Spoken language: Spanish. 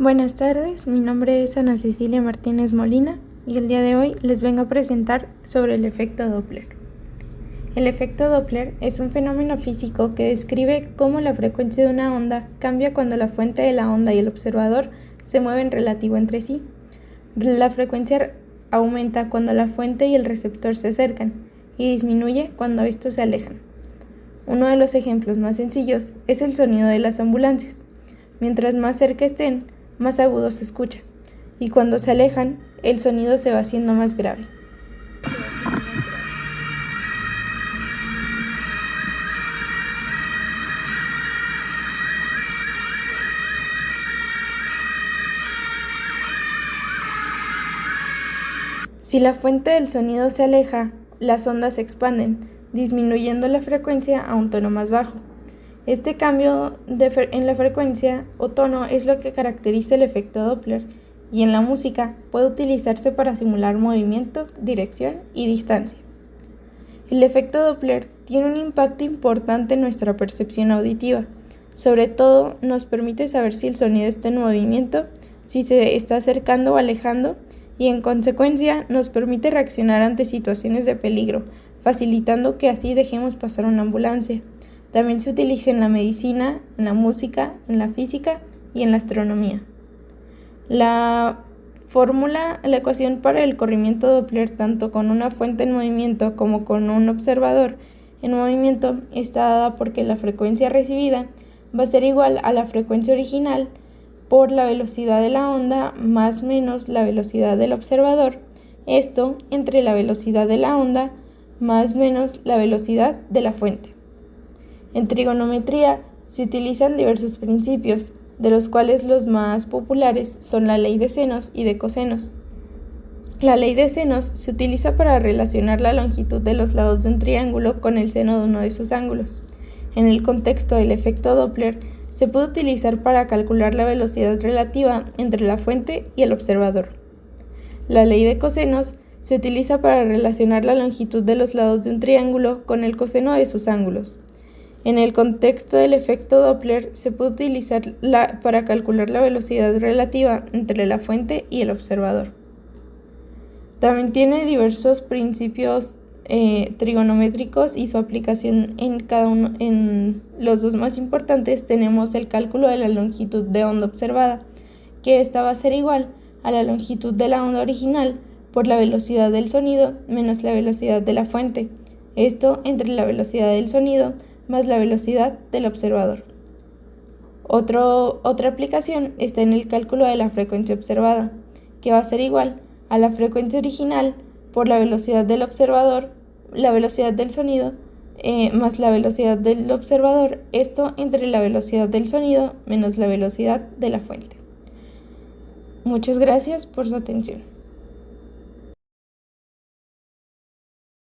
Buenas tardes, mi nombre es Ana Cecilia Martínez Molina y el día de hoy les vengo a presentar sobre el efecto Doppler. El efecto Doppler es un fenómeno físico que describe cómo la frecuencia de una onda cambia cuando la fuente de la onda y el observador se mueven relativo entre sí. La frecuencia aumenta cuando la fuente y el receptor se acercan y disminuye cuando estos se alejan. Uno de los ejemplos más sencillos es el sonido de las ambulancias. Mientras más cerca estén, más agudo se escucha, y cuando se alejan, el sonido se va haciendo más grave. Si la fuente del sonido se aleja, las ondas se expanden, disminuyendo la frecuencia a un tono más bajo. Este cambio en la frecuencia o tono es lo que caracteriza el efecto Doppler, y en la música puede utilizarse para simular movimiento, dirección y distancia. El efecto Doppler tiene un impacto importante en nuestra percepción auditiva. Sobre todo, nos permite saber si el sonido está en movimiento, si se está acercando o alejando, y en consecuencia nos permite reaccionar ante situaciones de peligro, facilitando que así dejemos pasar una ambulancia. También se utiliza en la medicina, en la música, en la física y en la astronomía. La ecuación para el corrimiento Doppler, tanto con una fuente en movimiento como con un observador en movimiento, está dada porque la frecuencia recibida va a ser igual a la frecuencia original por la velocidad de la onda más menos la velocidad del observador, esto entre la velocidad de la onda más menos la velocidad de la fuente. En trigonometría se utilizan diversos principios, de los cuales los más populares son la ley de senos y de cosenos. La ley de senos se utiliza para relacionar la longitud de los lados de un triángulo con el seno de uno de sus ángulos. En el contexto del efecto Doppler, se puede utilizar para calcular la velocidad relativa entre la fuente y el observador. La ley de cosenos se utiliza para relacionar la longitud de los lados de un triángulo con el coseno de sus ángulos. En el contexto del efecto Doppler se puede utilizar para calcular la velocidad relativa entre la fuente y el observador. También tiene diversos principios trigonométricos y su aplicación en cada uno. En los dos más importantes tenemos el cálculo de la longitud de onda observada, que esta va a ser igual a la longitud de la onda original por la velocidad del sonido menos la velocidad de la fuente, esto entre la velocidad del sonido más la velocidad del observador. Otra aplicación está en el cálculo de la frecuencia observada, que va a ser igual a la frecuencia original por la velocidad del observador, la velocidad del sonido, más la velocidad del observador, esto entre la velocidad del sonido menos la velocidad de la fuente. Muchas gracias por su atención.